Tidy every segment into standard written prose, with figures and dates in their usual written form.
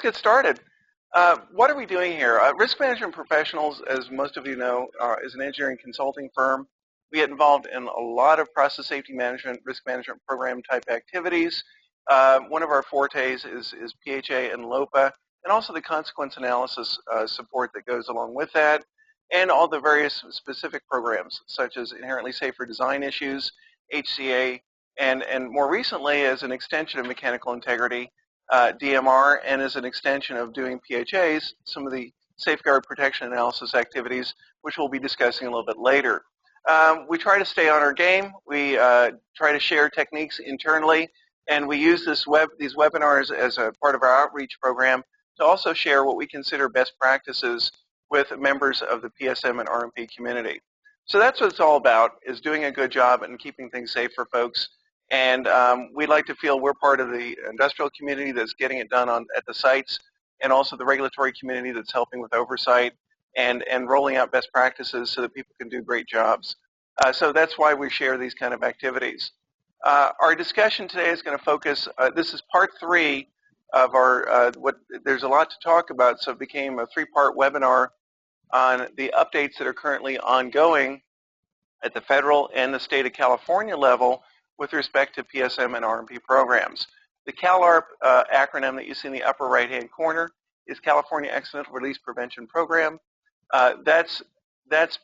Let's get started. What are we doing here? Risk Management Professionals, as most of you know, is an engineering consulting firm. We get involved in a lot of process safety management, risk management program type activities. One of our fortes is PHA and LOPA, and also the consequence analysis support that goes along with that, and all the various specific programs, such as inherently safer design issues, HCA, and more recently, as an extension of mechanical integrity, DMR, and as an extension of doing PHAs, some of the safeguard protection analysis activities, which we'll be discussing a little bit later. We try to stay on our game. We try to share techniques internally, and we use these webinars as a part of our outreach program to also share what we consider best practices with members of the PSM and RMP community. So that's what it's all about, is doing a good job and keeping things safe for folks. And we'd like to feel we're part of the industrial community that's getting it done at the sites, and also the regulatory community that's helping with oversight and rolling out best practices so that people can do great jobs. So that's why we share these kind of activities. Our discussion today is going to focus, this is part 3 of our, there's a lot to talk about, so it became a 3-part webinar on the updates that are currently ongoing at the federal and the state of California level with respect to PSM and RMP programs. The CalARP acronym that you see in the upper right-hand corner is California Accidental Release Prevention Program. That's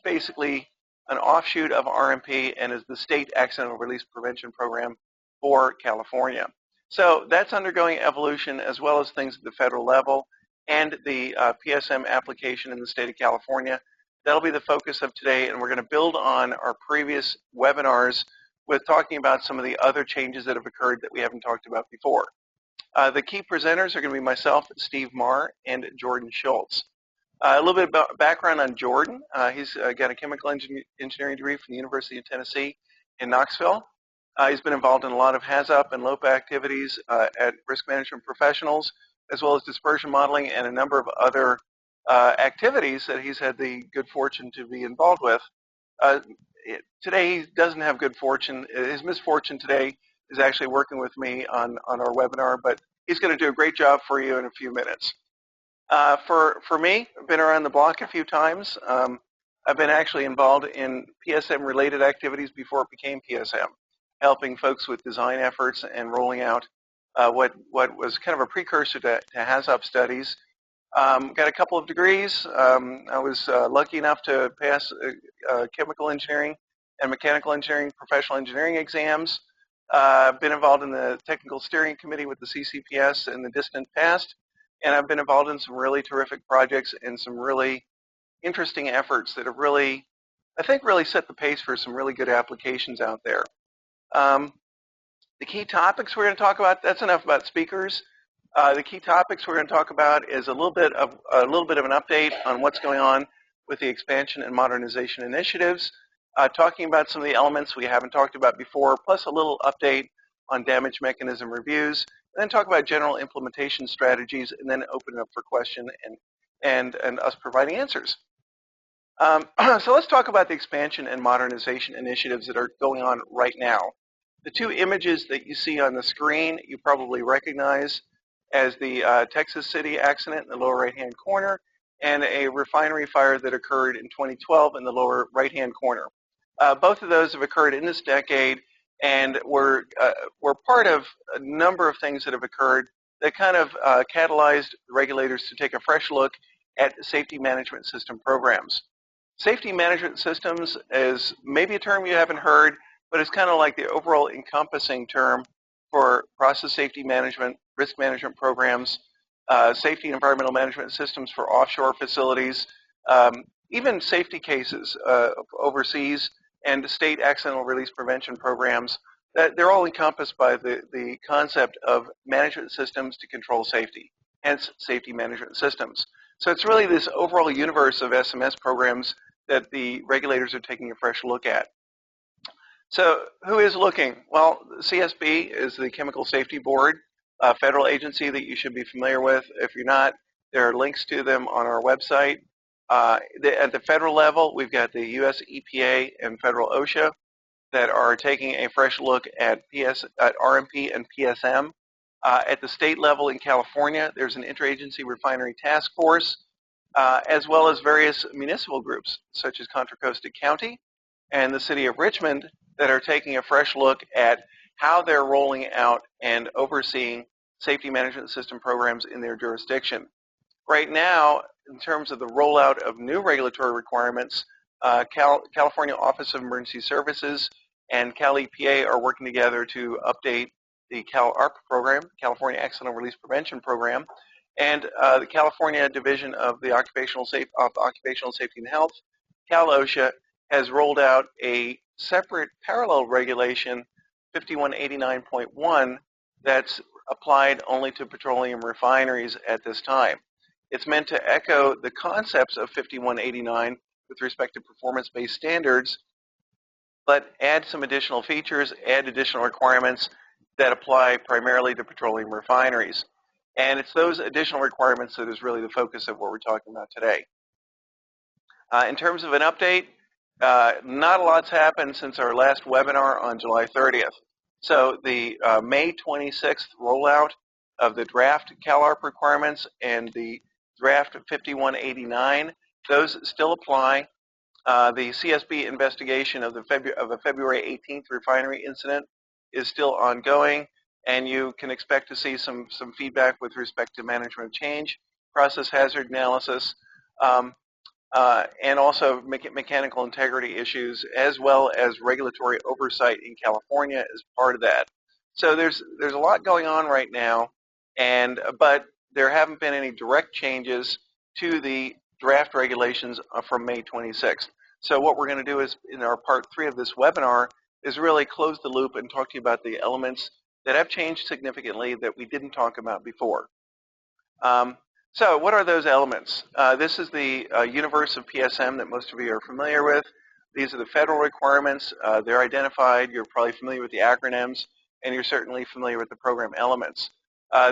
basically an offshoot of RMP and is the state accidental release prevention program for California. So that's undergoing evolution, as well as things at the federal level and the PSM application in the state of California. That'll be the focus of today, and we're going to build on our previous webinars with talking about some of the other changes that have occurred that we haven't talked about before. The key presenters are going to be myself, Steve Maher, and Jordan Schultz. A little bit about background on Jordan. He's got a chemical engineering degree from the University of Tennessee in Knoxville. He's been involved in a lot of HAZOP and LOPA activities at Risk Management Professionals, as well as dispersion modeling and a number of other activities that he's had the good fortune to be involved with. Today he doesn't have good fortune. His misfortune today is actually working with me on our webinar, but he's going to do a great job for you in a few minutes. For me, I've been around the block a few times. I've been actually involved in PSM-related activities before it became PSM, helping folks with design efforts and rolling out what was kind of a precursor to HAZOP studies. Got a couple of degrees. I was lucky enough to pass chemical engineering and mechanical engineering professional engineering exams. I've been involved in the technical steering committee with the CPSMR in the distant past, and I've been involved in some really terrific projects and some really interesting efforts that have really, I think, really set the pace for some really good applications out there. The key topics we're going to talk about, that's enough about speakers. The key topics we're going to talk about is a little bit of an update on what's going on with the expansion and modernization initiatives, talking about some of the elements we haven't talked about before, plus a little update on damage mechanism reviews, and then talk about general implementation strategies, and then open it up for question and us providing answers. So let's talk about the expansion and modernization initiatives that are going on right now. The 2 images that you see on the screen you probably recognize as the Texas City accident in the lower right-hand corner, and a refinery fire that occurred in 2012 in the lower right-hand corner. Both of those have occurred in this decade, and we're part of a number of things that have occurred that kind of catalyzed regulators to take a fresh look at safety management system programs. Safety management systems is maybe a term you haven't heard, but it's kind of like the overall encompassing term for process safety management, risk management programs, safety and environmental management systems for offshore facilities, even safety cases overseas, and state accidental release prevention programs. They're all encompassed by the concept of management systems to control safety, hence safety management systems. So it's really this overall universe of SMS programs that the regulators are taking a fresh look at. So who is looking? Well, CSB is the Chemical Safety Board, a federal agency that you should be familiar with. If you're not, there are links to them on our website. At the federal level, we've got the U.S. EPA and federal OSHA that are taking a fresh look at RMP and PSM. At the state level in California, there's an interagency refinery task force, as well as various municipal groups, such as Contra Costa County and the city of Richmond, that are taking a fresh look at how they're rolling out and overseeing safety management system programs in their jurisdiction. Right now, in terms of the rollout of new regulatory requirements, California Office of Emergency Services and CalEPA are working together to update the CalARP program, California Accidental Release Prevention Program, and the California Division of the Occupational Safety and Health, CalOSHA, has rolled out a separate parallel regulation, 5189.1, that's applied only to petroleum refineries at this time. It's meant to echo the concepts of 5189 with respect to performance-based standards, but add some additional features, add additional requirements that apply primarily to petroleum refineries. And it's those additional requirements that is really the focus of what we're talking about today. In terms of an update, not a lot's happened since our last webinar on July 30th. So the May 26th rollout of the draft CalARP requirements and the draft 5189, those still apply. The CSB investigation of a February 18th refinery incident is still ongoing, and you can expect to see some feedback with respect to management of change, process hazard analysis, and also mechanical integrity issues, as well as regulatory oversight in California as part of that. So there's a lot going on right now, but there haven't been any direct changes to the draft regulations from May 26th. So what we're going to do is, in our part 3 of this webinar, is really close the loop and talk to you about the elements that have changed significantly that we didn't talk about before. So what are those elements? This is the universe of PSM that most of you are familiar with. These are the federal requirements. They're identified. You're probably familiar with the acronyms, and you're certainly familiar with the program elements.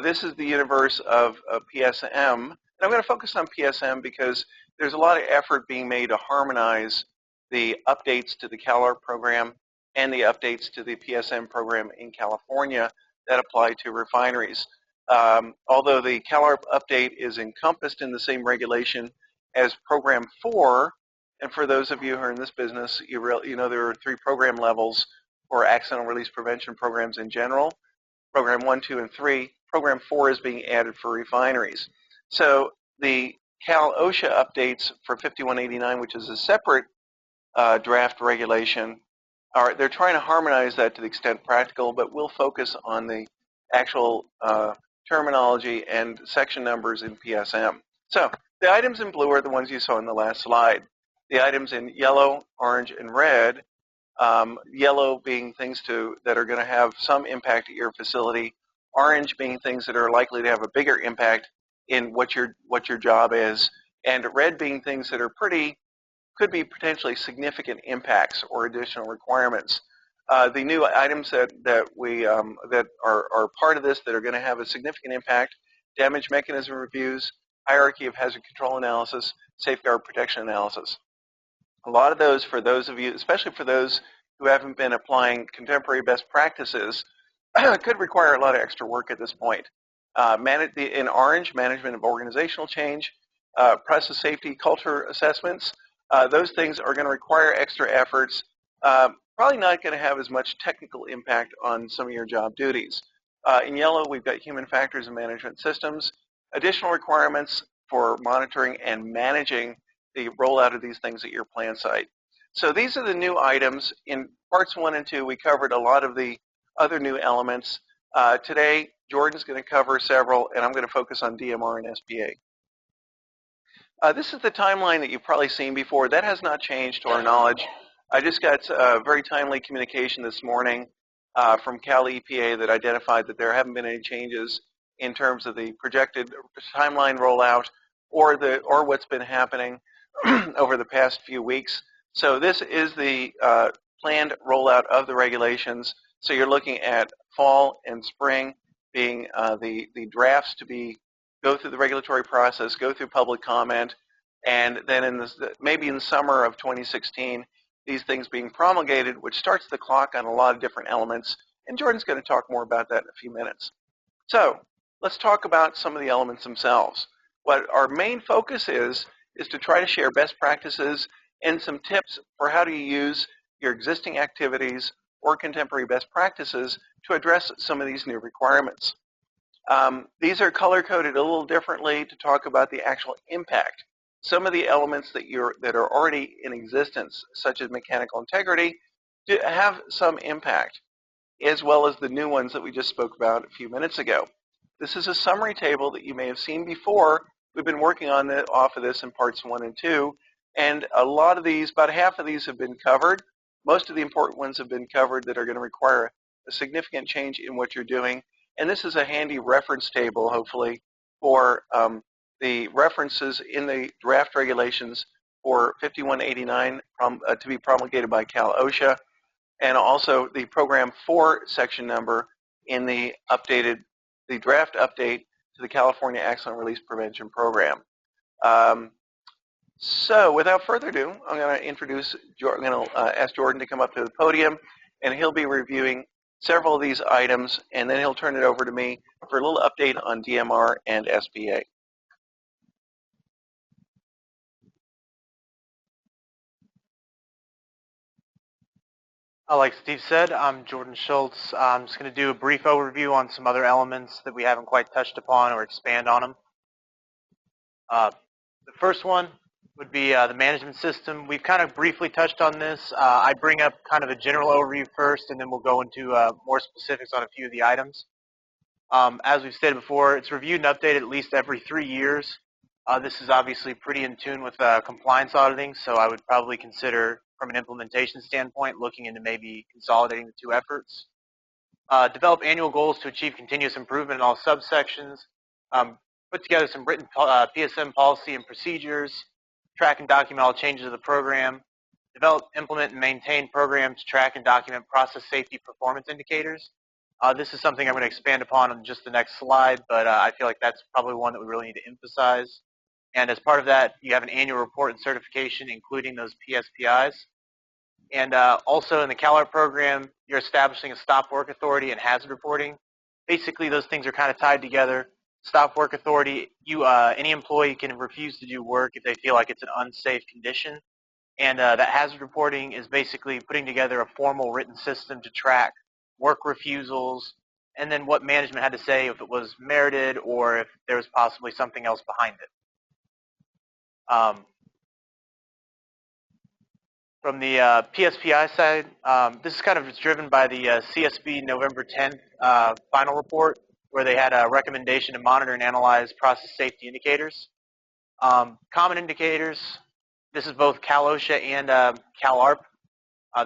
This is the universe of PSM. And I'm going to focus on PSM because there's a lot of effort being made to harmonize the updates to the CalARP program and the updates to the PSM program in California that apply to refineries. Although the CalARP update is encompassed in the same regulation as Program 4, and for those of you who are in this business, you know there are 3 program levels for accidental release prevention programs in general. Program 1, 2, and 3. Program 4 is being added for refineries. So the CalOSHA updates for 5189, which is a separate draft regulation, they're trying to harmonize that to the extent practical, but we'll focus on the actual terminology and section numbers in PSM. So the items in blue are the ones you saw in the last slide. The items in yellow, orange, and red, yellow being things that are going to have some impact at your facility, orange being things that are likely to have a bigger impact in what your job is, and red being things that are could be potentially significant impacts or additional requirements. The new items that are part of this that are going to have a significant impact: damage mechanism reviews, hierarchy of hazard control analysis, safeguard protection analysis. A lot of those, for those of you, especially for those who haven't been applying contemporary best practices, could require a lot of extra work at this point. In orange, management of organizational change, process safety culture assessments, those things are going to require extra efforts, probably not going to have as much technical impact on some of your job duties. In yellow, we've got human factors and management systems, additional requirements for monitoring and managing the rollout of these things at your plant site. So these are the new items. In parts 1 and 2, we covered a lot of the other new elements. Today, Jordan's going to cover several, and I'm going to focus on DMR and SPA. This is the timeline that you've probably seen before. That has not changed to our knowledge. I just got very timely communication this morning from CalEPA that identified that there haven't been any changes in terms of the projected timeline rollout or what's been happening over the past few weeks. So this is the planned rollout of the regulations. So you're looking at fall and spring being the drafts to go through the regulatory process, go through public comment, and then maybe in the summer of 2016, these things being promulgated, which starts the clock on a lot of different elements. And Jordan's going to talk more about that in a few minutes. So let's talk about some of the elements themselves. What our main focus is to try to share best practices and some tips for how to use your existing activities or contemporary best practices to address some of these new requirements. These are color-coded a little differently to talk about the actual impact. Some of the elements that are already in existence, such as mechanical integrity, have some impact, as well as the new ones that we just spoke about a few minutes ago. This is a summary table that you may have seen before. We've been working on off of this in parts 1 and 2, and a lot of these, about half of these have been covered. Most of the important ones have been covered that are going to require a significant change in what you're doing. And this is a handy reference table, hopefully, for the references in the draft regulations for 5189 to be promulgated by CalOSHA, and also the Program 4 section number in the draft update to the California Accident Release Prevention Program. So without further ado, I'm going to ask Jordan to come up to the podium, and he'll be reviewing several of these items, and then he'll turn it over to me for a little update on DMR and SBA. Like Steve said, I'm Jordan Schultz. I'm just going to do a brief overview on some other elements that we haven't quite touched upon or expand on them. The first one would be the management system. We've kind of briefly touched on this. I bring up kind of a general overview first, and then we'll go into more specifics on a few of the items. As we've stated before, it's reviewed and updated at least every 3 years. This is obviously pretty in tune with compliance auditing, so I would probably consider, from an implementation standpoint, looking into maybe consolidating the two efforts. Develop annual goals to achieve continuous improvement in all subsections. Put together some written PSM policy and procedures. Track and document all changes of the program. Develop, implement, and maintain programs to track and document process safety performance indicators. This is something I'm going to expand upon on just the next slide, but I feel like that's probably one that we really need to emphasize. And as part of that, you have an annual report and certification, including those PSPIS. And also in the CalARP program, you're establishing a stop work authority and hazard reporting. Basically, those things are kind of tied together. Stop work authority, any employee can refuse to do work if they feel like it's an unsafe condition. And that hazard reporting is basically putting together a formal written system to track work refusals, and then what management had to say if it was merited or if there was possibly something else behind it. From the PSPI side, this is kind of driven by the CSB November 10th final report, where they had a recommendation to monitor and analyze process safety indicators. Common indicators, this is both CalOSHA and CalARP.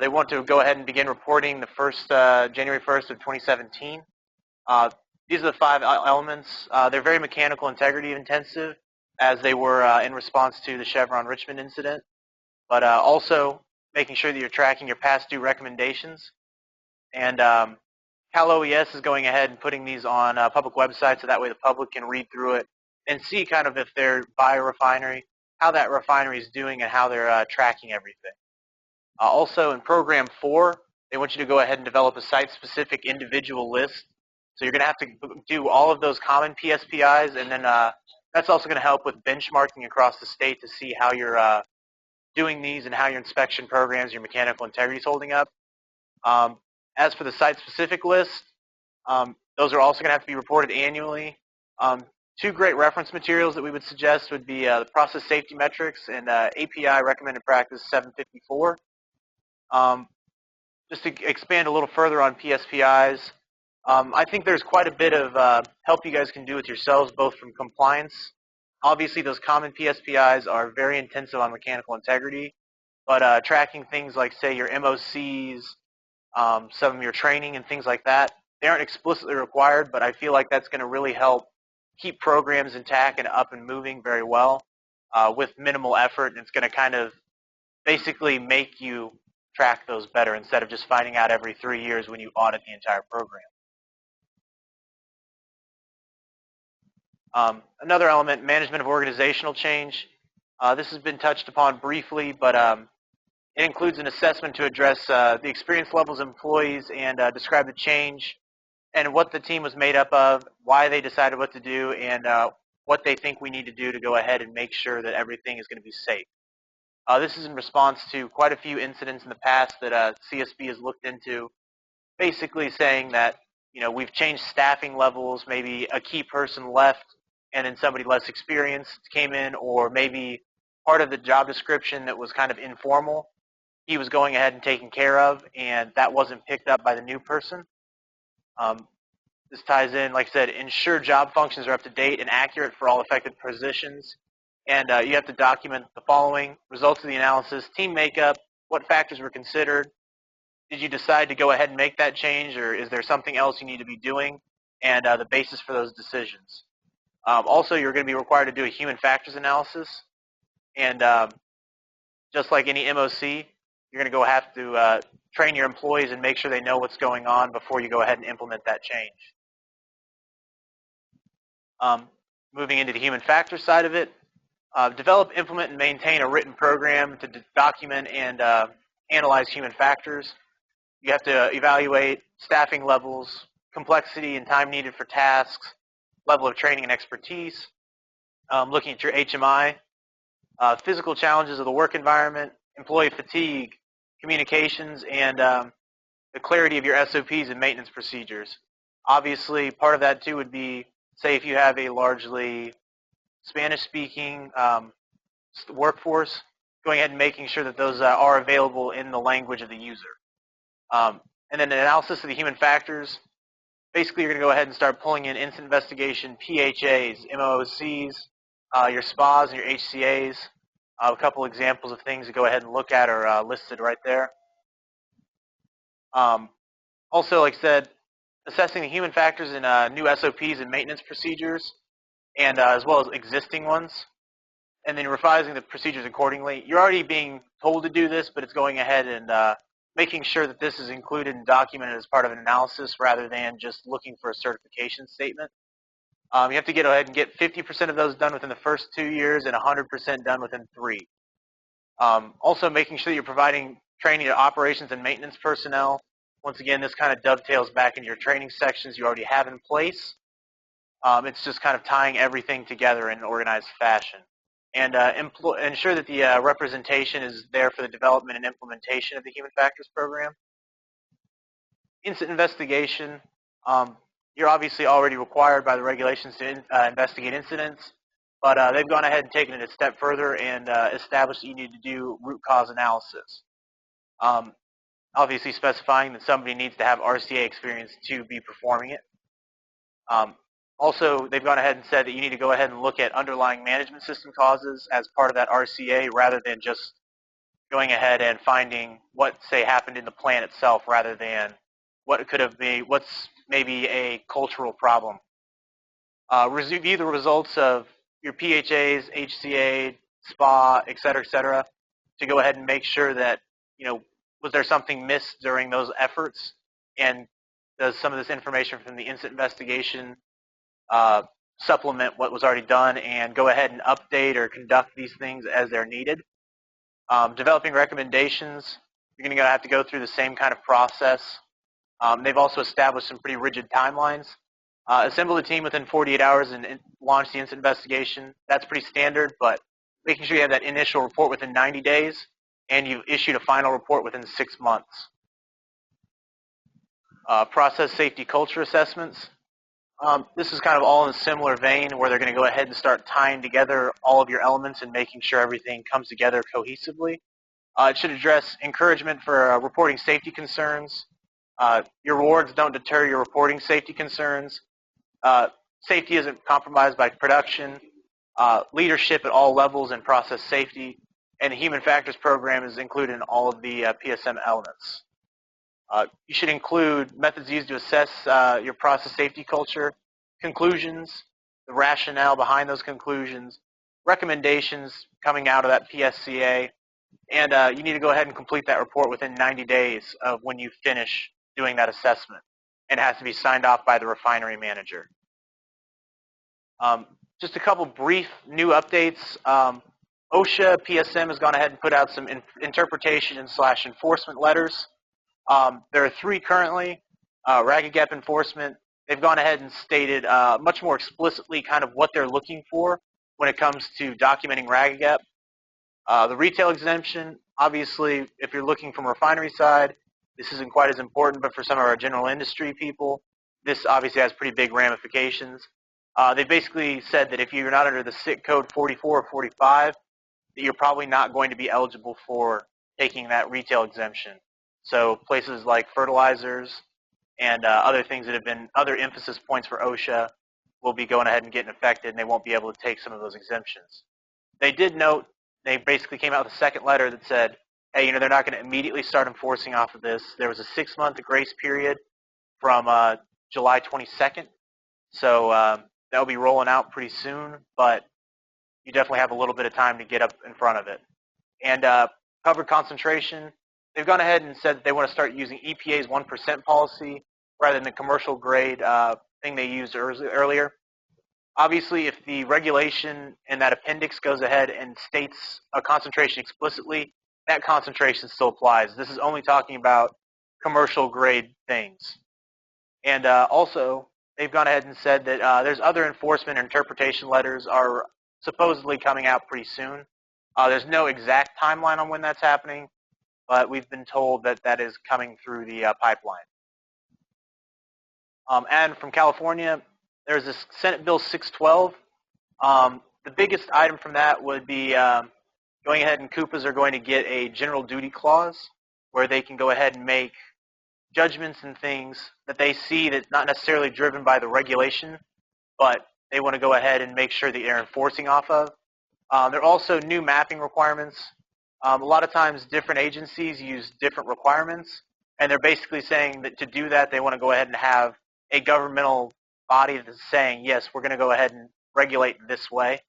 They want to go ahead and begin reporting the January 1st of 2017. These are the 5 elements. They're very mechanical integrity intensive, as they were in response to the Chevron Richmond incident, but also making sure that you're tracking your past due recommendations. And CalOES is going ahead and putting these on public websites, so that way the public can read through it and see kind of if they're by a refinery, how that refinery is doing and how they're tracking everything. Also in Program 4, they want you to go ahead and develop a site-specific individual list. So you're going to have to do all of those common PSPIs, and then that's also going to help with benchmarking across the state to see how you're doing these and how your inspection programs, your mechanical integrity is holding up. As for the site-specific list, those are also going to have to be reported annually. 2 great reference materials that we would suggest would be the Process Safety Metrics and API Recommended Practice 754. Just to expand a little further on PSPIs, I think there's quite a bit of help you guys can do with yourselves, both from compliance. Obviously, those common PSPIs are very intensive on mechanical integrity, but tracking things like, say, your MOCs, some of your training and things like that, they aren't explicitly required, but I feel like that's going to really help keep programs intact and up and moving very well with minimal effort, and it's going to kind of basically make you track those better instead of just finding out every 3 years when you audit the entire program. Another element, management of organizational change. This has been touched upon briefly, but it includes an assessment to address the experience levels of employees and describe the change and what the team was made up of, why they decided what to do, and what they think we need to do to go ahead and make sure that everything is going to be safe. This is in response to quite a few incidents in the past that CSB has looked into, basically saying that we've changed staffing levels, maybe a key person left and then somebody less experienced came in, or maybe part of the job description that was kind of informal, he was going ahead and taking care of, and that wasn't picked up by the new person. This ties in, like I said, ensure job functions are up to date and accurate for all affected positions. And you have to document the following: results of the analysis, team makeup, what factors were considered, did you decide to go ahead and make that change, or is there something else you need to be doing, and the basis for those decisions. Also, you're going to be required to do a human factors analysis, and just like any MOC, you're going to have to train your employees and make sure they know what's going on before you go ahead and implement that change. Moving into the human factors side of it, develop, implement, and maintain a written program to document and analyze human factors. You have to evaluate staffing levels, complexity and time needed for tasks, level of training and expertise, looking at your HMI, physical challenges of the work environment, employee fatigue, communications, and the clarity of your SOPs and maintenance procedures. Obviously, part of that too would be, say if you have a largely Spanish-speaking workforce, going ahead and making sure that those are available in the language of the user. And then an analysis of the human factors. Basically, you're going to go ahead and start pulling in incident investigation, PHAs, MOCs, your SPAs and your HCAs. A couple examples of things to go ahead and look at are listed right there. Also, like I said, assessing the human factors in new SOPs and maintenance procedures, and as well as existing ones, and then revising the procedures accordingly. You're already being told to do this, but it's going ahead and making sure that this is included and documented as part of an analysis rather than just looking for a certification statement. You have to get ahead and get 50% of those done within the first 2 years and 100% done within 3. Also making sure that you're providing training to operations and maintenance personnel. Once again, this kind of dovetails back into your training sections you already have in place. It's just kind of tying everything together in an organized fashion. And ensure that the representation is there for the development and implementation of the human factors program. Incident investigation. You're obviously already required by the regulations to investigate incidents, but they've gone ahead and taken it a step further and established that you need to do root cause analysis. Obviously specifying that somebody needs to have RCA experience to be performing it. Also, they've gone ahead and said that you need to go ahead and look at underlying management system causes as part of that RCA rather than just going ahead and finding what, say, happened in the plant itself rather than what could have been, what's maybe a cultural problem. Review the results of your PHAs, HCA, SPA, et cetera, to go ahead and make sure that, was there something missed during those efforts, and does some of this information from the incident investigation supplement what was already done and go ahead and update or conduct these things as they're needed. Developing recommendations, you're going to have to go through the same kind of process. They've also established some pretty rigid timelines. Assemble the team within 48 hours and launch the incident investigation. That's pretty standard, but making sure you have that initial report within 90 days and you've issued a final report within 6 months. Process safety culture assessments. This is kind of all in a similar vein where they're going to go ahead and start tying together all of your elements and making sure everything comes together cohesively. It should address encouragement for reporting safety concerns. Your rewards don't deter your reporting safety concerns. Safety isn't compromised by production. Leadership at all levels and process safety. And the human factors program is included in all of the PSM elements. You should include methods used to assess your process safety culture, conclusions, the rationale behind those conclusions, recommendations coming out of that PSCA, and you need to go ahead and complete that report within 90 days of when you finish doing that assessment. And it has to be signed off by the refinery manager. Just a couple brief new updates. OSHA PSM has gone ahead and put out some interpretation / enforcement letters. There are 3 currently. ragged gap enforcement, they've gone ahead and stated much more explicitly kind of what they're looking for when it comes to documenting ragged gap. The retail exemption, obviously, if you're looking from a refinery side, this isn't quite as important, but for some of our general industry people, this obviously has pretty big ramifications. They basically said that if you're not under the SIC code 44 or 45, that you're probably not going to be eligible for taking that retail exemption. So places like fertilizers and other things that have been other emphasis points for OSHA will be going ahead and getting affected, and they won't be able to take some of those exemptions. They did note, they basically came out with a second letter that said, hey, they're not going to immediately start enforcing off of this. There was a 6-month grace period from July 22nd. So that'll be rolling out pretty soon, but you definitely have a little bit of time to get up in front of it. And covered concentration, they've gone ahead and said that they want to start using EPA's 1% policy rather than the commercial grade thing they used earlier. Obviously, if the regulation in that appendix goes ahead and states a concentration explicitly, that concentration still applies. This is only talking about commercial grade things. And also, they've gone ahead and said that there's other enforcement and interpretation letters are supposedly coming out pretty soon. There's no exact timeline on when that's happening, but we've been told that that is coming through the pipeline. And from California, there's this Senate Bill 612. The biggest item from that would be going ahead and CUPAs are going to get a general duty clause where they can go ahead and make judgments and things that they see that's not necessarily driven by the regulation, but they want to go ahead and make sure that they're enforcing off of. There are also new mapping requirements. A lot of times different agencies use different requirements, and they're basically saying that to do that, they want to go ahead and have a governmental body that's saying, yes, we're going to go ahead and regulate this way.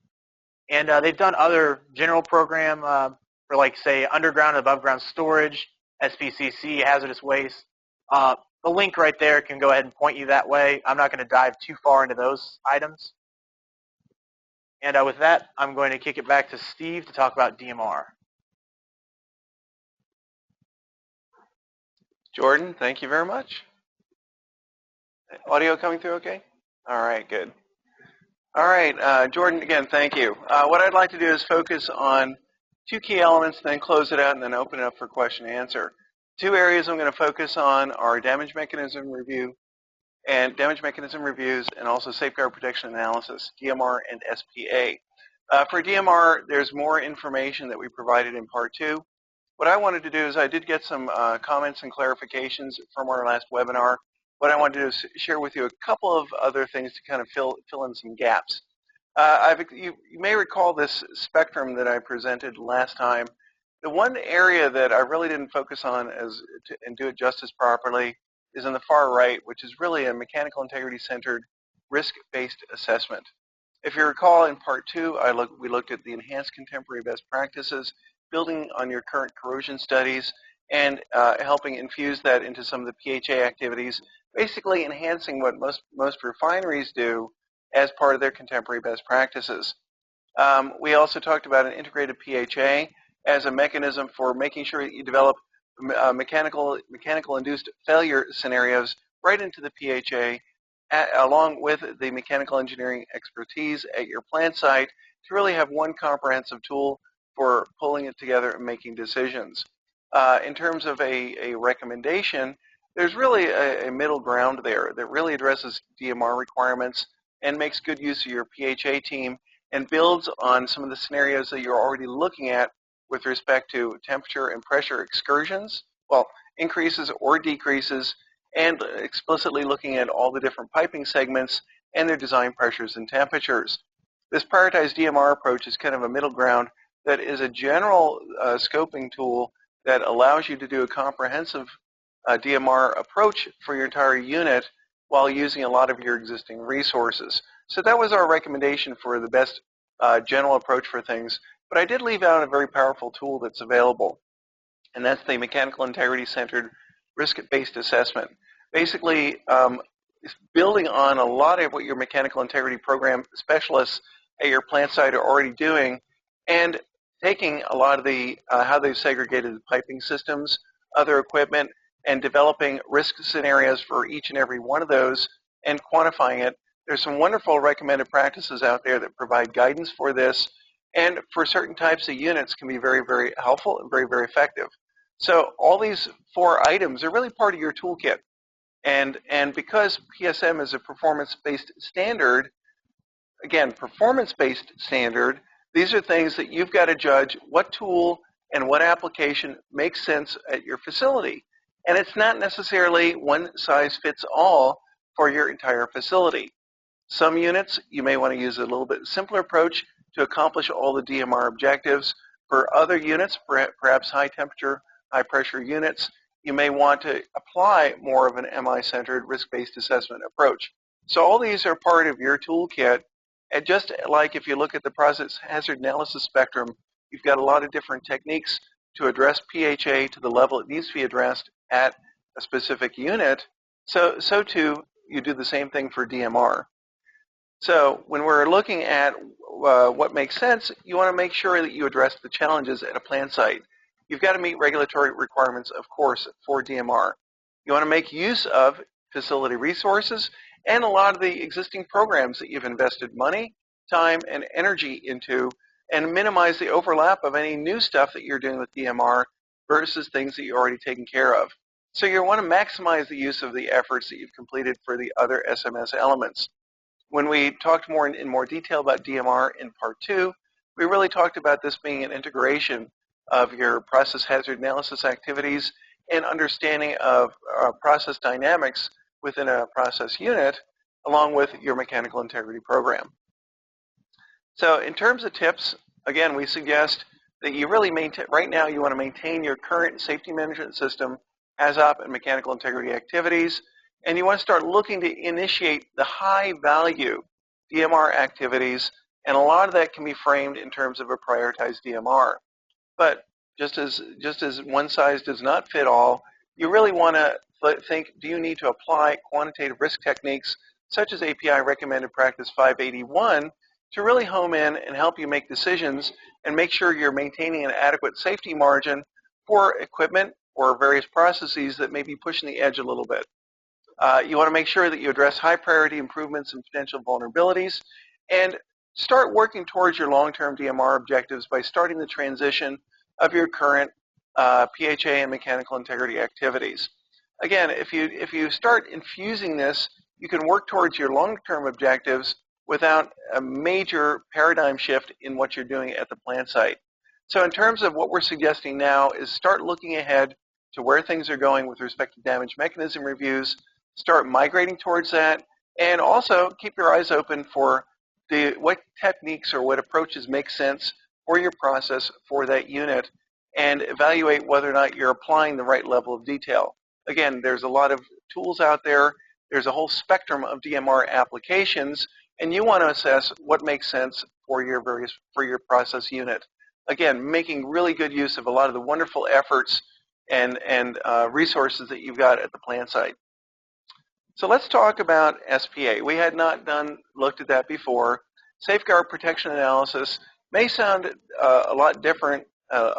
And they've done other general program for, like, say, underground and above ground storage, SPCC, hazardous waste. The link right there can go ahead and point you that way. I'm not going to dive too far into those items. And with that, I'm going to kick it back to Steve to talk about DMR. Jordan, thank you very much. Audio coming through okay? All right, good. All right, Jordan, again, thank you. What I'd like to do is focus on 2 key elements, then close it out, and then open it up for question and answer. 2 areas I'm going to focus on are damage mechanism review and damage mechanism reviews, and also safeguard protection analysis, DMR and SPA. For DMR, there's more information that we provided in part 2. What I wanted to do is I did get some comments and clarifications from our last webinar. What I wanted to do is share with you a couple of other things to kind of fill in some gaps. You may recall this spectrum that I presented last time. The one area that I really didn't focus on and do it justice properly is in the far right, which is really a mechanical integrity-centered risk-based assessment. If you recall, in part 2, we looked at the enhanced contemporary best practices, building on your current corrosion studies, and helping infuse that into some of the PHA activities, basically enhancing what most refineries do as part of their contemporary best practices. We also talked about an integrated PHA as a mechanism for making sure that you develop mechanical induced failure scenarios right into the PHA, along with the mechanical engineering expertise at your plant site, to really have one comprehensive tool for pulling it together and making decisions. In terms of a recommendation, there's really a middle ground there that really addresses DMR requirements and makes good use of your PHA team and builds on some of the scenarios that you're already looking at with respect to temperature and pressure excursions, well, increases or decreases, and explicitly looking at all the different piping segments and their design pressures and temperatures. This prioritized DMR approach is kind of a middle ground that is a general scoping tool that allows you to do a comprehensive DMR approach for your entire unit while using a lot of your existing resources. So that was our recommendation for the best general approach for things. But I did leave out a very powerful tool that's available, and that's the mechanical integrity-centered risk-based assessment. Basically, building on a lot of what your mechanical integrity program specialists at your plant site are already doing, and taking a lot of the how they've segregated the piping systems, other equipment, and developing risk scenarios for each and every one of those and quantifying it. There's some wonderful recommended practices out there that provide guidance for this, and for certain types of units can be very, very helpful and very, very effective. So all these 4 items are really part of your toolkit. And because PSM is a performance-based standard, again, performance-based standard, these are things that you've got to judge what tool and what application makes sense at your facility. And it's not necessarily one size fits all for your entire facility. Some units, you may want to use a little bit simpler approach to accomplish all the DMR objectives. For other units, perhaps high temperature, high pressure units, you may want to apply more of an MI-centered risk-based assessment approach. So all these are part of your toolkit. And just like if you look at the process hazard analysis spectrum, you've got a lot of different techniques to address PHA to the level it needs to be addressed at a specific unit. So too, you do the same thing for DMR. So when we're looking at what makes sense, you want to make sure that you address the challenges at a plant site. You've got to meet regulatory requirements, of course, for DMR. You want to make use of facility resources and a lot of the existing programs that you've invested money, time, and energy into, and minimize the overlap of any new stuff that you're doing with DMR versus things that you're already taking care of. So you want to maximize the use of the efforts that you've completed for the other SMS elements. When we talked in more detail about DMR in part 2, we really talked about this being an integration of your process hazard analysis activities and understanding of process dynamics within a process unit, along with your mechanical integrity program. So in terms of tips, again, we suggest that you really maintain, right now you want to maintain your current safety management system, HAZOP and mechanical integrity activities, and you want to start looking to initiate the high value DMR activities, and a lot of that can be framed in terms of a prioritized DMR. But just as one size does not fit all, you really want to think, do you need to apply quantitative risk techniques such as API recommended practice 581 to really home in and help you make decisions and make sure you're maintaining an adequate safety margin for equipment or various processes that may be pushing the edge a little bit. You want to make sure that you address high priority improvements and potential vulnerabilities, and start working towards your long-term DMR objectives by starting the transition of your current PHA and mechanical integrity activities. Again, if you start infusing this, you can work towards your long-term objectives without a major paradigm shift in what you're doing at the plant site. So in terms of what we're suggesting now is start looking ahead to where things are going with respect to damage mechanism reviews, start migrating towards that, and also keep your eyes open for what techniques or what approaches make sense for your process for that unit, and evaluate whether or not you're applying the right level of detail. Again, there's a lot of tools out there. There's a whole spectrum of DMR applications, and you want to assess what makes sense for your process unit. Again, making really good use of a lot of the wonderful efforts and resources that you've got at the plant site. So let's talk about SPA. We had not looked at that before. Safeguard protection analysis may sound a lot different,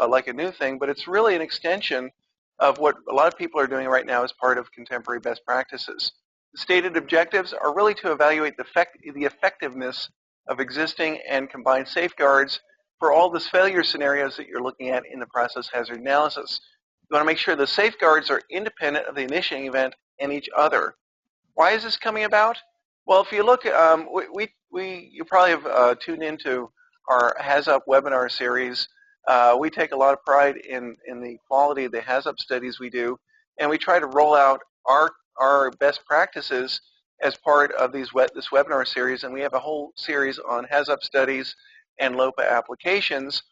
like a new thing, but it's really an extension of what a lot of people are doing right now as part of contemporary best practices. The stated objectives are really to evaluate the effectiveness of existing and combined safeguards for all the failure scenarios that you're looking at in the process hazard analysis. You want to make sure the safeguards are independent of the initiating event and each other. Why is this coming about? Well, if you look, you probably have tuned into our HAZOP webinar series. We take a lot of pride in the quality of the HAZOP studies we do, and we try to roll out our best practices as part of this webinar series, and we have a whole series on HAZOP studies and LOPA applications.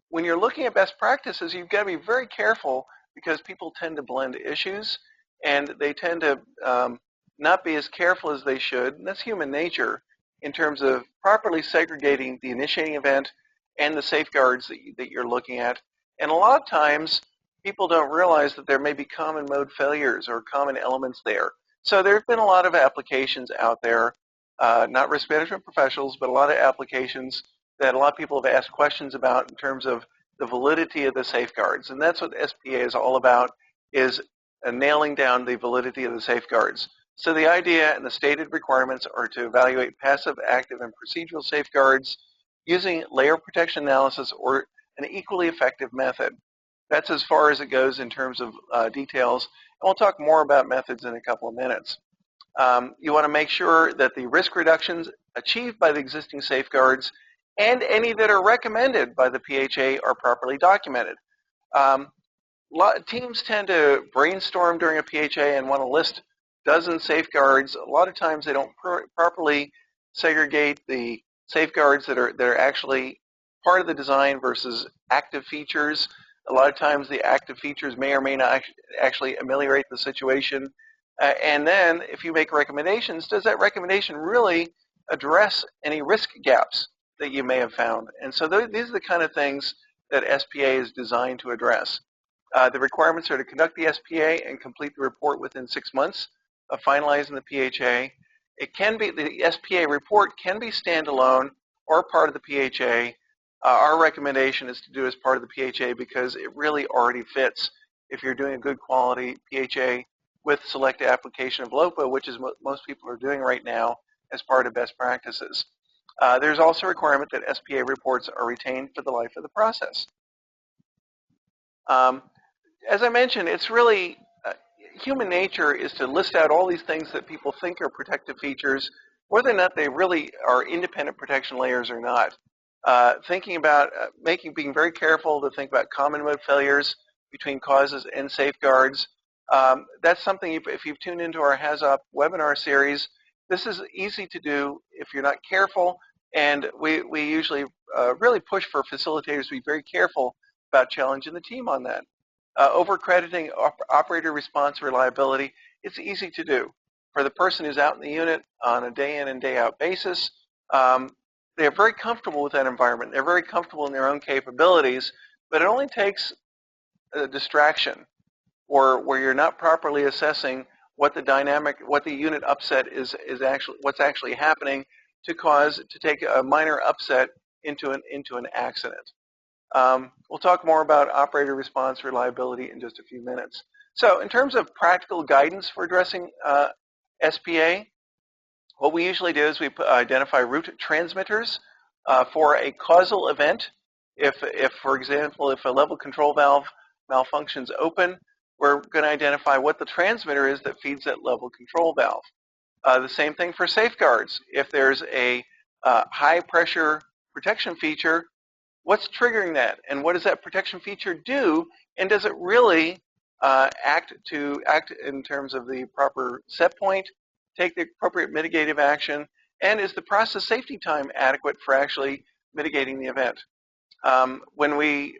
When you're looking at best practices, you've got to be very careful because people tend to blend issues, and they tend to not be as careful as they should, and that's human nature, in terms of properly segregating the initiating event and the safeguards that you're looking at. And a lot of times, people don't realize that there may be common mode failures or common elements there. So there have been a lot of applications out there, not risk management professionals, but a lot of applications that a lot of people have asked questions about in terms of the validity of the safeguards. And that's what SPA is all about, is nailing down the validity of the safeguards. So the idea and the stated requirements are to evaluate passive, active, and procedural safeguards using layer protection analysis or an equally effective method. That's as far as it goes in terms of details. And we'll talk more about methods in a couple of minutes. You want to make sure that the risk reductions achieved by the existing safeguards and any that are recommended by the PHA are properly documented. Teams tend to brainstorm during a PHA and want to list dozen safeguards. A lot of times they don't properly segregate the safeguards that are actually part of the design versus active features. A lot of times the active features may or may not actually ameliorate the situation. And then if you make recommendations, does that recommendation really address any risk gaps that you may have found? And so these are the kind of things that SPA is designed to address. The requirements are to conduct the SPA and complete the report within 6 months of finalizing the PHA. It can be, the SPA report can be standalone or part of the PHA. Our recommendation is to do as part of the PHA because it really already fits if you're doing a good quality PHA with select application of LOPA, which is what most people are doing right now as part of best practices. There's also a requirement that SPA reports are retained for the life of the process. As I mentioned, it's really, human nature is to list out all these things that people think are protective features, whether or not they really are independent protection layers or not. Thinking about being very careful to think about common mode failures between causes and safeguards. That's something, if you've tuned into our HAZOP webinar series, this is easy to do if you're not careful, and we usually really push for facilitators to be very careful about challenging the team on that. Over-crediting operator response reliability, it's easy to do. For the person who's out in the unit on a day in and day out basis, they're very comfortable with that environment. They're very comfortable in their own capabilities, but it only takes a distraction or where you're not properly assessing what the unit upset is actually, what's actually happening to take a minor upset into an accident. We'll talk more about operator response reliability in just a few minutes. So in terms of practical guidance for addressing SPA, what we usually do is we identify root transmitters for a causal event. If, for example, if a level control valve malfunctions open, we're going to identify what the transmitter is that feeds that level control valve. The same thing for safeguards. If there's a high pressure protection feature, what's triggering that? And what does that protection feature do? And does it really act in terms of the proper set point, take the appropriate mitigative action, and is the process safety time adequate for actually mitigating the event? When we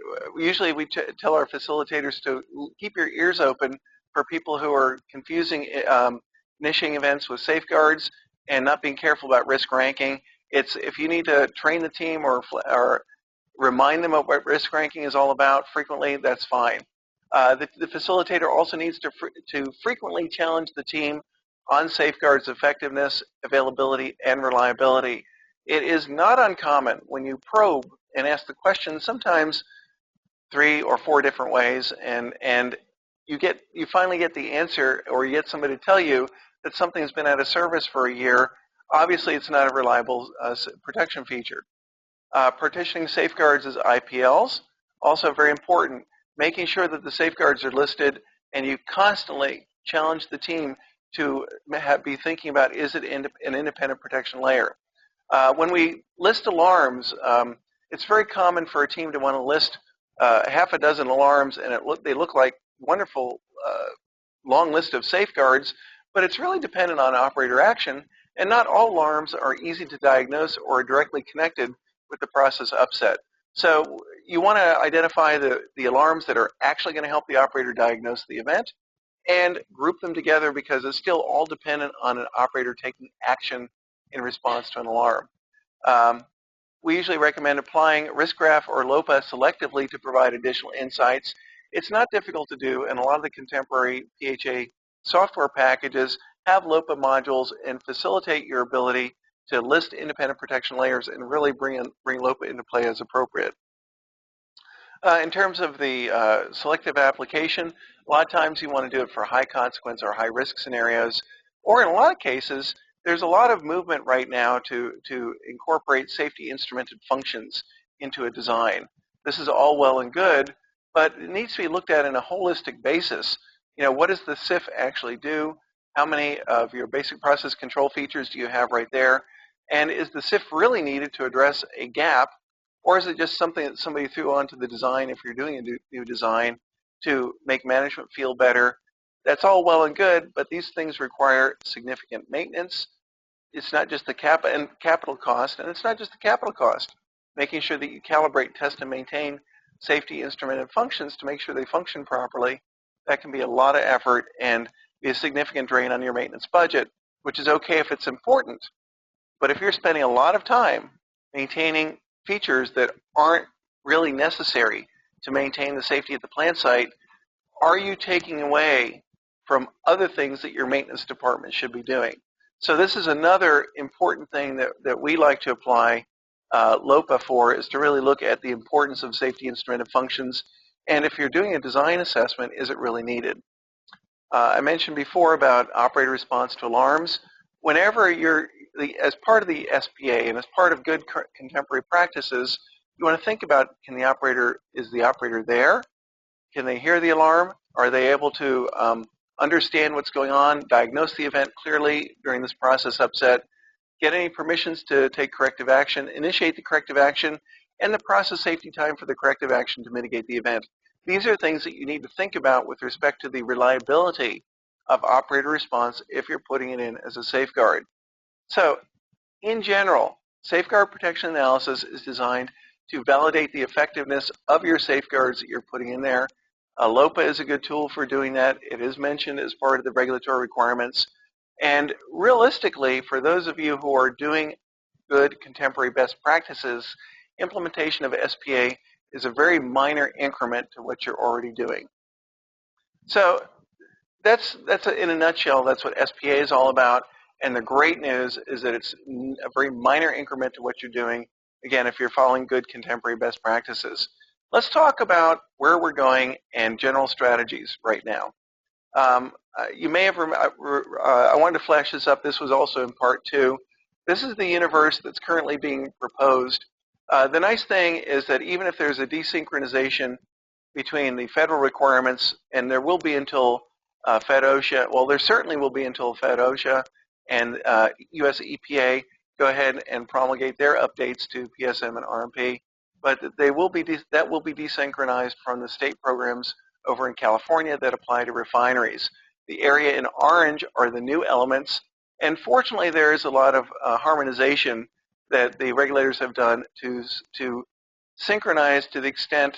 tell our facilitators to keep your ears open for people who are confusing initiating events with safeguards and not being careful about risk ranking. It's if you need to train the team or remind them of what risk ranking is all about frequently, that's fine. The facilitator also needs to frequently challenge the team on safeguards effectiveness, availability, and reliability. It is not uncommon when you probe and ask the question sometimes 3 or 4 different ways, and you finally get the answer, or you get somebody to tell you that something's been out of service for a year. Obviously, it's not a reliable protection feature. Partitioning safeguards as IPLs, also very important. Making sure that the safeguards are listed, and you constantly challenge the team to be thinking about, is it an independent protection layer? When we list alarms, it's very common for a team to want to list half a dozen alarms, and they look like wonderful long list of safeguards, but it's really dependent on operator action, and not all alarms are easy to diagnose or directly connected with the process upset. So you want to identify the alarms that are actually going to help the operator diagnose the event and group them together, because it's still all dependent on an operator taking action in response to an alarm. We usually recommend applying risk graph or LOPA selectively to provide additional insights. It's not difficult to do, and a lot of the contemporary PHA software packages have LOPA modules and facilitate your ability to list independent protection layers and really bring LOPA into play as appropriate. In terms of the selective application, a lot of times you want to do it for high consequence or high risk scenarios, or in a lot of cases, there's a lot of movement right now to incorporate safety instrumented functions into a design. This is all well and good, but it needs to be looked at in a holistic basis. You know, what does the SIF actually do? How many of your basic process control features do you have right there? And is the SIF really needed to address a gap, or is it just something that somebody threw onto the design if you're doing a new design to make management feel better? That's all well and good, but these things require significant maintenance. It's not just the capital cost, and it's not just the capital cost. Making sure that you calibrate, test, and maintain safety instrumented functions to make sure they function properly, that can be a lot of effort and be a significant drain on your maintenance budget, which is okay if it's important. But if you're spending a lot of time maintaining features that aren't really necessary to maintain the safety at the plant site, are you taking away from other things that your maintenance department should be doing? So this is another important thing that we like to apply LOPA for, is to really look at the importance of safety instrumented functions. And if you're doing a design assessment, is it really needed? I mentioned before about operator response to alarms. Whenever as part of the SPA and as part of good contemporary practices, you want to think about, is the operator there? Can they hear the alarm? Are they able to understand what's going on, diagnose the event clearly during this process upset, get any permissions to take corrective action, initiate the corrective action, and the process safety time for the corrective action to mitigate the event? These are things that you need to think about with respect to the reliability of operator response if you're putting it in as a safeguard. So, in general, safeguard protection analysis is designed to validate the effectiveness of your safeguards that you're putting in there. LOPA is a good tool for doing that. It is mentioned as part of the regulatory requirements. And realistically, for those of you who are doing good contemporary best practices, implementation of SPA is a very minor increment to what you're already doing. So that's in a nutshell, that's what SPA is all about. And the great news is that it's a very minor increment to what you're doing, again, if you're following good contemporary best practices. Let's talk about where we're going and general strategies right now. You may have, I wanted to flash this up. This was also in part 2. This is the universe that's currently being proposed. The nice thing is that even if there's a desynchronization between the federal requirements, and there will be until FedOSHA, well, there certainly will be until FedOSHA and US EPA go ahead and promulgate their updates to PSM and RMP, but that will be desynchronized from the state programs over in California that apply to refineries. The area in orange are the new elements, and fortunately there is a lot of harmonization that the regulators have done to synchronize to the extent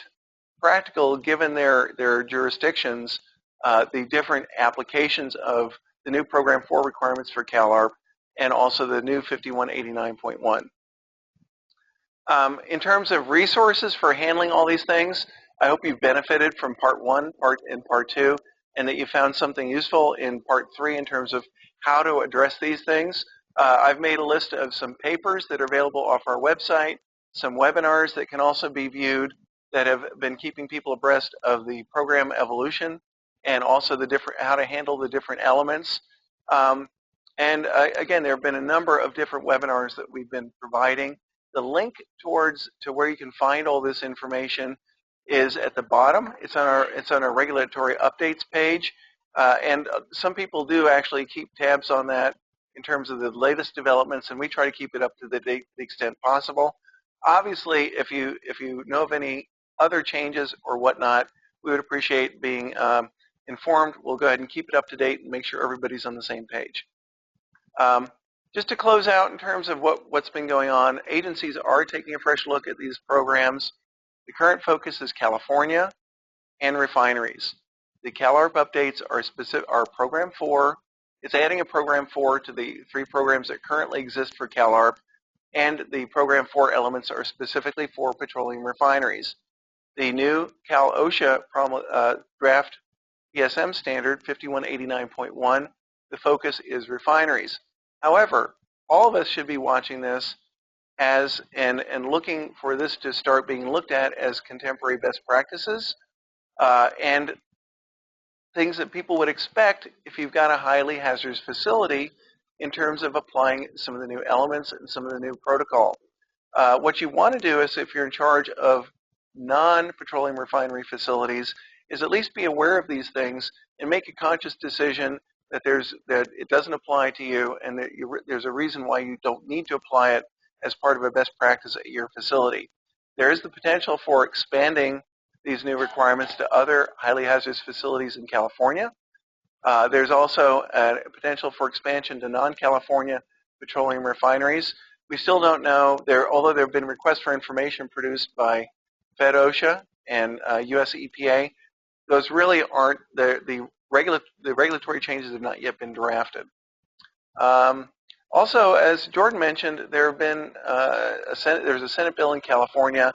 practical, given their jurisdictions, the different applications of the new Program 4 requirements for CalARP and also the new 5189.1. In terms of resources for handling all these things, I hope you've benefited from part 1 and part 2, and that you found something useful in part 3 in terms of how to address these things. I've made a list of some papers that are available off our website, some webinars that can also be viewed that have been keeping people abreast of the program evolution and also how to handle the different elements. Again, there have been a number of different webinars that we've been providing. The link to where you can find all this information is at the bottom. It's on our regulatory updates page, and some people do actually keep tabs on that in terms of the latest developments, and we try to keep it up to the extent possible. Obviously, if you know of any other changes or whatnot, we would appreciate being informed. We'll go ahead and keep it up to date and make sure everybody's on the same page. Just to close out in terms of what's been going on, agencies are taking a fresh look at these programs. The current focus is California and refineries. The CalARP updates are Program 4. It's adding a Program 4 to the 3 programs that currently exist for CalARP, and the Program 4 elements are specifically for petroleum refineries. The new CalOSHA draft PSM standard 5189.1, the focus is refineries. However, all of us should be watching this as and looking for this to start being looked at as contemporary best practices and things that people would expect if you've got a highly hazardous facility in terms of applying some of the new elements and some of the new protocol. What you want to do is, if you're in charge of non-petroleum refinery facilities, is at least be aware of these things and make a conscious decision that it doesn't apply to you, and that there's a reason why you don't need to apply it as part of a best practice at your facility. There is the potential for expanding these new requirements to other highly hazardous facilities in California. There's also a potential for expansion to non-California petroleum refineries. We still don't know, although there have been requests for information produced by FedOSHA and US EPA, those really aren't, the regulatory changes have not yet been drafted. Also, as Jordan mentioned, there's a Senate bill in California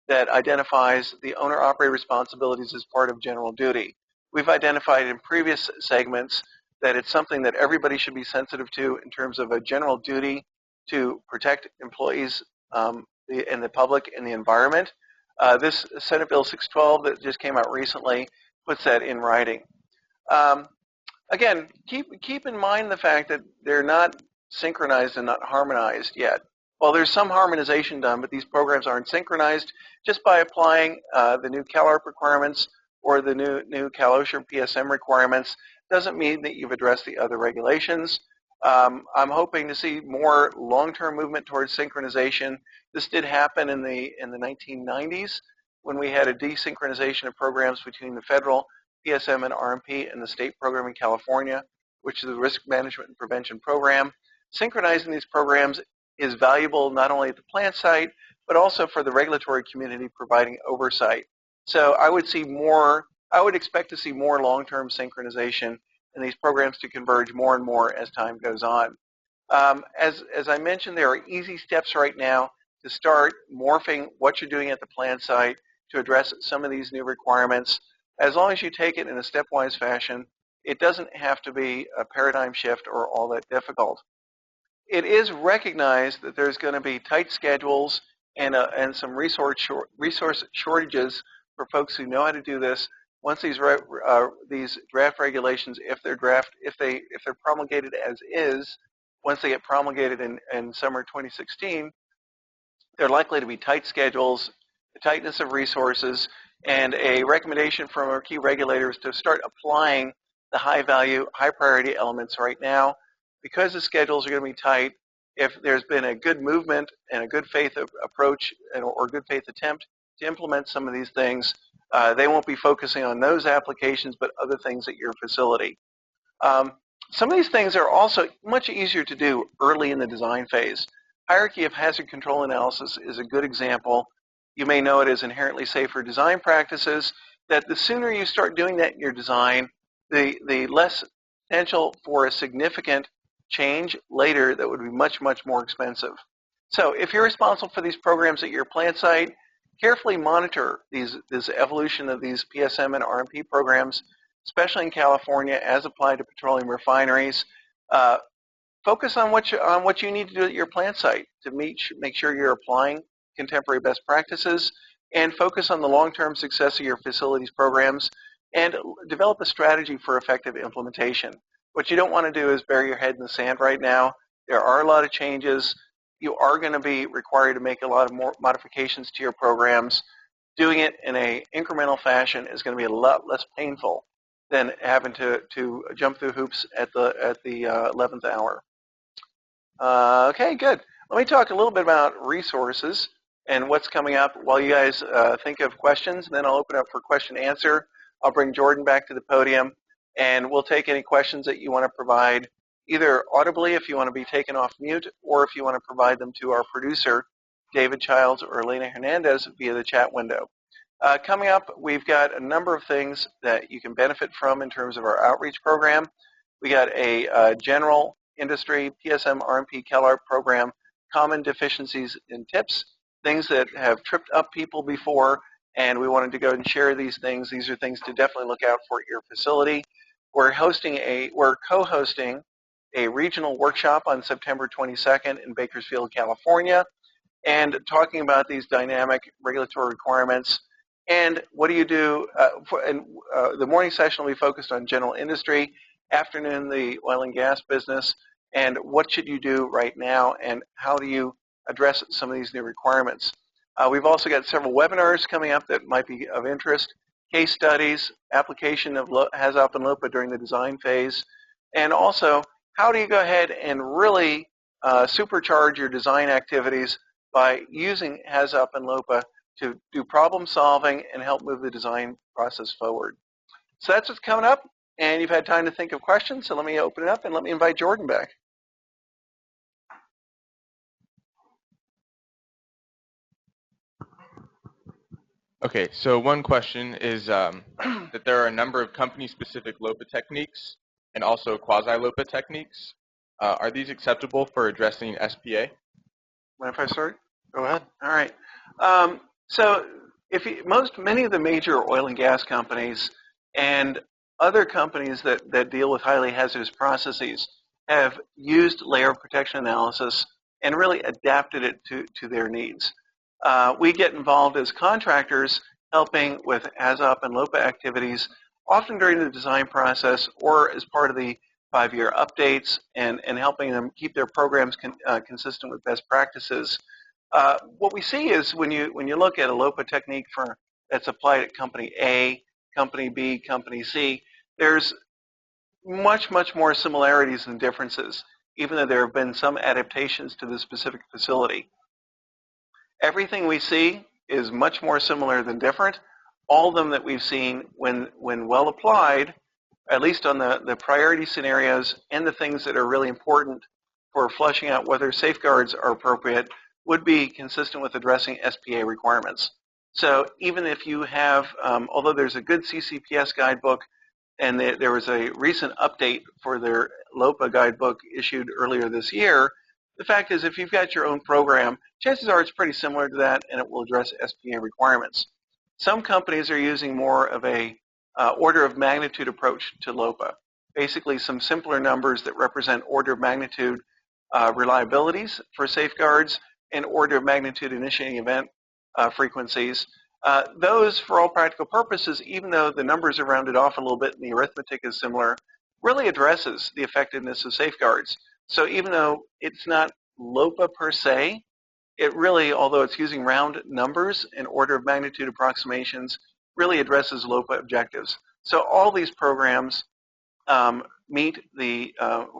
that identifies the owner-operator responsibilities as part of general duty. We've identified in previous segments that it's something that everybody should be sensitive to in terms of a general duty to protect employees and the public and the environment. This Senate Bill 612 that just came out recently puts that in writing. Again, keep in mind the fact that they're not synchronized and not harmonized yet. Well, there's some harmonization done, but these programs aren't synchronized. Just by applying the new CalARP requirements or the new CalOSHA PSM requirements doesn't mean that you've addressed the other regulations. I'm hoping to see more long-term movement towards synchronization. This did happen in the 1990s when we had a desynchronization of programs between the federal PSM and RMP and the state program in California, which is the Risk Management and Prevention Program. Synchronizing these programs is valuable not only at the plant site, but also for the regulatory community providing oversight. So I would expect to see more long-term synchronization and these programs to converge more and more as time goes on. As I mentioned, there are easy steps right now to start morphing what you're doing at the plant site to address some of these new requirements. As long as you take it in a stepwise fashion, it doesn't have to be a paradigm shift or all that difficult. It is recognized that there's going to be tight schedules and some resource shortages for folks who know how to do this. Once these draft regulations, if they're promulgated as is, once they get promulgated in summer 2016, they're likely to be tight schedules, the tightness of resources, and a recommendation from our key regulators to start applying the high-value, high-priority elements right now. Because the schedules are going to be tight, if there's been a good movement and a good faith approach or good faith attempt to implement some of these things, they won't be focusing on those applications but other things at your facility. Some of these things are also much easier to do early in the design phase. Hierarchy of hazard control analysis is a good example. You may know it as inherently safer design practices, that the sooner you start doing that in your design, the less potential for a significant change later that would be much, much more expensive. So if you're responsible for these programs at your plant site, carefully monitor this evolution of these PSM and RMP programs, especially in California as applied to petroleum refineries. Focus on what you need to do at your plant site to make sure you're applying contemporary best practices, and focus on the long-term success of your facilities programs, and develop a strategy for effective implementation. What you don't want to do is bury your head in the sand right now. There are a lot of changes. You are going to be required to make a lot of more modifications to your programs. Doing it in an incremental fashion is going to be a lot less painful than having to jump through hoops at the 11th hour. Okay, good. Let me talk a little bit about resources and what's coming up while you guys think of questions, and then I'll open up for question and answer. I'll bring Jordan back to the podium, and we'll take any questions that you want to provide, either audibly if you want to be taken off mute, or if you want to provide them to our producer, David Childs or Elena Hernandez, via the chat window. Coming up, we've got a number of things that you can benefit from in terms of our outreach program. We got a general industry PSM RMP CalARP program, common deficiencies and tips, things that have tripped up people before, and we wanted to go and share these things. These are things to definitely look out for at your facility. We're co-hosting a regional workshop on September 22nd in Bakersfield, California. and talking about these dynamic regulatory requirements. And what do you do? The morning session will be focused on general industry, afternoon the oil and gas business, and what should you do right now, and how do you address some of these new requirements. We've also got several webinars coming up that might be of interest, case studies, application of HAZOP and LOPA during the design phase, and also how do you go ahead and really supercharge your design activities by using HAZOP and LOPA to do problem solving and help move the design process forward. So that's what's coming up, and you've had time to think of questions, so let me open it up and let me invite Jordan back. Okay, so one question is that there are a number of company-specific LOPA techniques and also quasi-LOPA techniques. Are these acceptable for addressing SPA? Mind if I start? Go ahead. All right. So many of the major oil and gas companies and other companies that deal with highly hazardous processes have used layer protection analysis and really adapted it to their needs. We get involved as contractors helping with HAZOP and LOPA activities, often during the design process or as part of the 5-year updates and helping them keep their programs consistent with best practices. What we see is when you look at a LOPA technique that's applied at company A, company B, company C, there's much more similarities than differences, even though there have been some adaptations to the specific facility. Everything we see is much more similar than different. All of them that we've seen, when well applied, at least on the priority scenarios and the things that are really important for flushing out whether safeguards are appropriate, would be consistent with addressing SPA requirements. So even if you have, although there's a good CCPS guidebook, and there was a recent update for their LOPA guidebook issued earlier this year, the fact is if you've got your own program, chances are it's pretty similar to that and it will address SPA requirements. Some companies are using more of a order of magnitude approach to LOPA. Basically some simpler numbers that represent order of magnitude reliabilities for safeguards and order of magnitude initiating event frequencies. Those, for all practical purposes, even though the numbers are rounded off a little bit and the arithmetic is similar, really addresses the effectiveness of safeguards. So even though it's not LOPA per se, it really, although it's using round numbers and order of magnitude approximations, really addresses LOPA objectives. So all these programs meet the,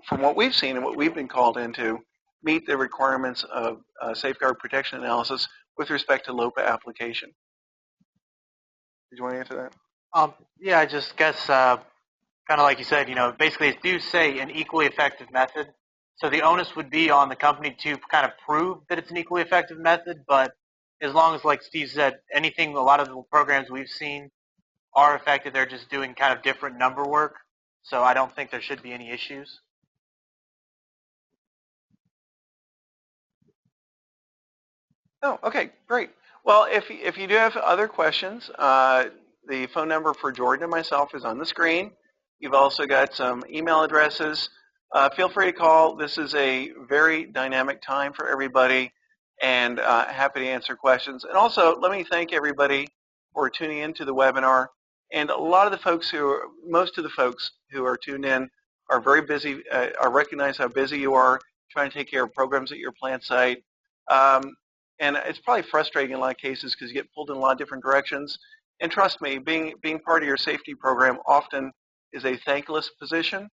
from what we've seen and what we've been called into, meet the requirements of safeguard protection analysis with respect to LOPA application. Did you want to answer that? Yeah, I just guess kind of like you said, basically it do say an equally effective method. So the onus would be on the company to kind of prove that it's an equally effective method, but as long as, like Steve said, a lot of the programs we've seen are effective, they're just doing kind of different number work. So I don't think there should be any issues. Oh, okay, great. Well, if you do have other questions, the phone number for Jordan and myself is on the screen. You've also got some email addresses. Feel free to call. This is a very dynamic time for everybody, and happy to answer questions. And also, let me thank everybody for tuning into the webinar. And a lot of the folks most of the folks who are tuned in are very busy, recognize how busy you are trying to take care of programs at your plant site. And it's probably frustrating in a lot of cases because you get pulled in a lot of different directions. And trust me, being part of your safety program often is a thankless position.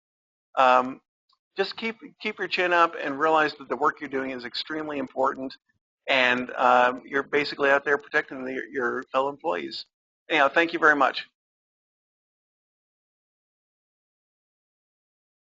Just keep your chin up and realize that the work you're doing is extremely important, and you're basically out there protecting your fellow employees. Anyhow, thank you very much.